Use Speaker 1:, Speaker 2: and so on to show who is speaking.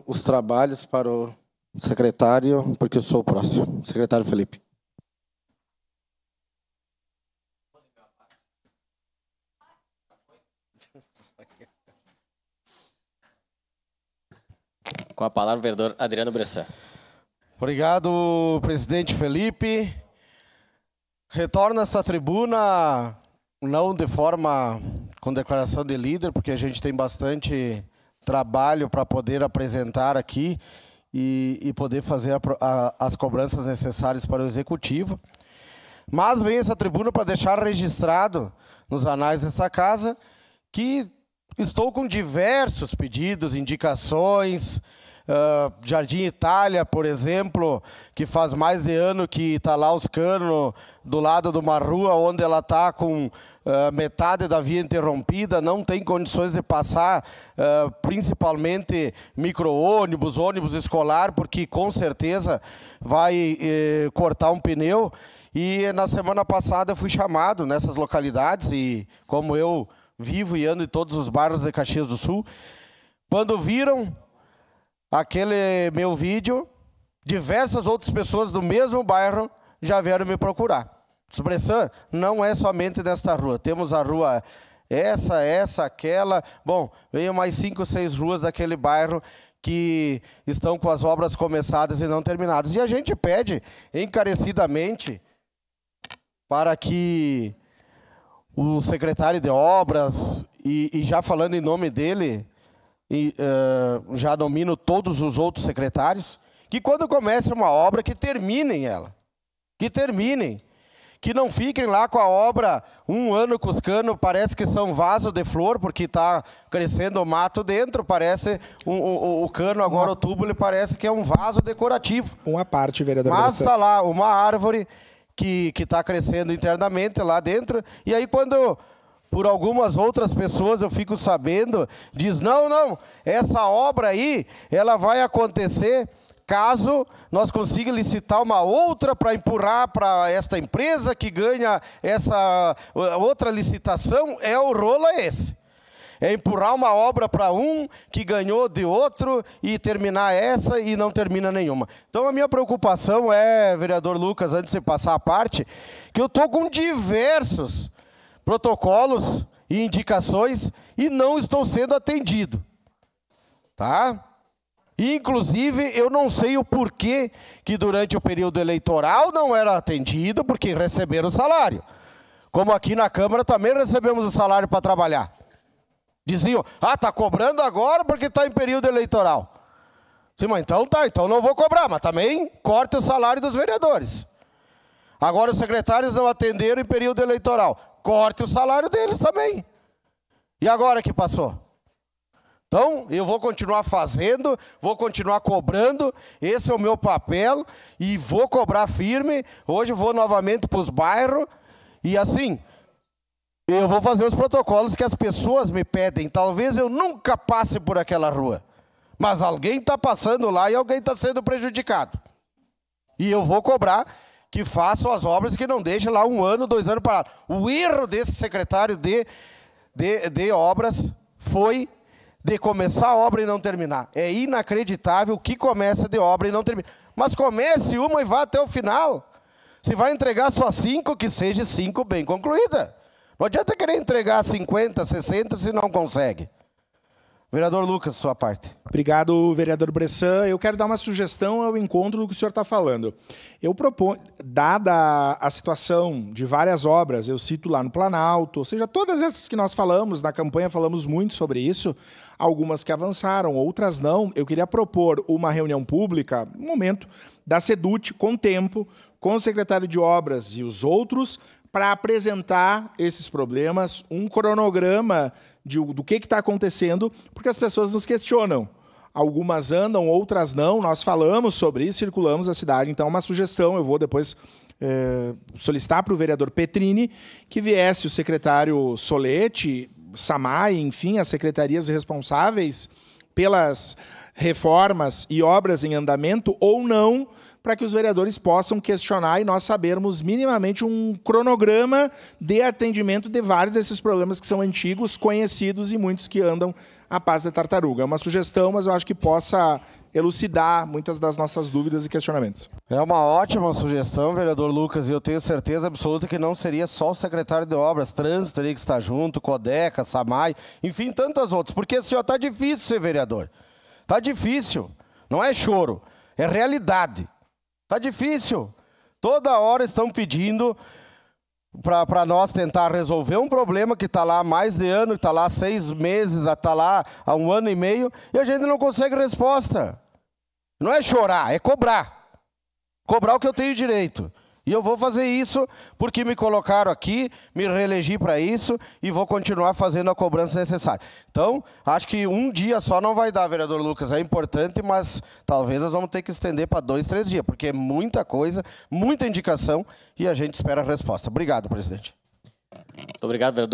Speaker 1: os trabalhos para o secretário, porque eu sou o próximo. Secretário Felipe.
Speaker 2: Com a palavra, o vereador Adriano Bressan.
Speaker 1: Obrigado, presidente Felipe. Retorno a essa tribuna, não de forma com declaração de líder, porque a gente tem bastante trabalho para poder apresentar aqui e poder fazer as cobranças necessárias para o executivo. Mas venho essa tribuna para deixar registrado nos anais dessa casa que estou com diversos pedidos, indicações. Jardim Itália, por exemplo, que faz mais de ano que está lá os canos do lado de uma rua onde ela está com metade da via interrompida, não tem condições de passar, principalmente micro-ônibus, ônibus escolar, porque com certeza vai cortar um pneu. E na semana passada eu fui chamado nessas localidades, e como eu vivo e ando em todos os bairros de Caxias do Sul, quando viram aquele meu vídeo, diversas outras pessoas do mesmo bairro já vieram me procurar. Bressan, não é somente nesta rua. Temos a rua essa, aquela. Bom, veio mais 5 ou 6 ruas daquele bairro que estão com as obras começadas e não terminadas. E a gente pede encarecidamente para que o secretário de obras, e já falando em nome dele, já nomino todos os outros secretários, que quando comece uma obra, que terminem ela. Que terminem. Que não fiquem lá com a obra um ano com os canos, parece que são vaso de flor, porque está crescendo o mato dentro, parece o cano, agora o tubo, ele parece que é um vaso decorativo.
Speaker 3: Uma parte, vereador.
Speaker 1: Mas está lá uma árvore que está crescendo internamente lá dentro, e aí quando por algumas outras pessoas eu fico sabendo, diz, não, essa obra aí, ela vai acontecer caso nós consigamos licitar uma outra para empurrar para esta empresa que ganha essa outra licitação, o rolo é esse. É empurrar uma obra para um que ganhou de outro e terminar essa e não termina nenhuma. Então a minha preocupação é, vereador Lucas, antes de passar a parte, que eu estou com diversos protocolos e indicações e não estou sendo atendido. Tá? Inclusive, eu não sei o porquê que durante o período eleitoral não era atendido, porque receberam o salário. Como aqui na Câmara também recebemos o salário para trabalhar. Diziam, está cobrando agora porque está em período eleitoral. Sim, mas então não vou cobrar, mas também corte o salário dos vereadores. Agora os secretários não atenderam em período eleitoral, corte o salário deles também. E agora que passou? Então, eu vou continuar fazendo, vou continuar cobrando, esse é o meu papel, e vou cobrar firme. Hoje vou novamente para os bairros, e assim, eu vou fazer os protocolos que as pessoas me pedem. Talvez eu nunca passe por aquela rua, mas alguém está passando lá e alguém está sendo prejudicado. E eu vou cobrar que façam as obras, que não deixem lá 1 ano, 2 anos parado. O erro desse secretário de obras foi de começar a obra e não terminar. É inacreditável que começa de obra e não termina. Mas comece uma e vá até o final. Se vai entregar só 5, que seja 5 bem concluída. Não adianta querer entregar 50, 60 se não consegue. Vereador Lucas, sua parte.
Speaker 3: Obrigado, vereador Bressan. Eu quero dar uma sugestão ao encontro do que o senhor está falando. Eu proponho, dada a situação de várias obras, eu cito lá no Planalto, ou seja, todas essas que nós falamos, na campanha falamos muito sobre isso, algumas que avançaram, outras não. Eu queria propor uma reunião pública, um momento, da SEDUT, com tempo, com o secretário de Obras e os outros, para apresentar esses problemas, um cronograma do que está acontecendo, porque as pessoas nos questionam. Algumas andam, outras não. Nós falamos sobre isso, circulamos a cidade. Então, uma sugestão, eu vou depois solicitar para o vereador Petrini que viesse o secretário Solete, Samay, enfim, as secretarias responsáveis pelas reformas e obras em andamento ou não, para que os vereadores possam questionar e nós sabermos minimamente um cronograma de atendimento de vários desses problemas que são antigos, conhecidos e muitos que andam a passo da tartaruga. É uma sugestão, mas eu acho que possa elucidar muitas das nossas dúvidas e questionamentos.
Speaker 1: É uma ótima sugestão, vereador Lucas, e eu tenho certeza absoluta que não seria só o secretário de obras, trânsito teria que estar junto, Codeca, SAMAI, enfim, tantas outras, porque assim, está difícil ser vereador. Está difícil. Não é choro, é realidade. Está difícil. Toda hora estão pedindo para nós tentar resolver um problema que está lá há mais de ano, que está lá há 6 meses, está lá há 1 ano e meio, e a gente não consegue resposta. Não é chorar, é cobrar. Cobrar o que eu tenho direito. E eu vou fazer isso porque me colocaram aqui, me reelegi para isso e vou continuar fazendo a cobrança necessária. Então, acho que um dia só não vai dar, vereador Lucas. É importante, mas talvez nós vamos ter que estender para 2, 3 dias, porque é muita coisa, muita indicação e a gente espera a resposta. Obrigado, presidente.
Speaker 2: Muito obrigado, vereador.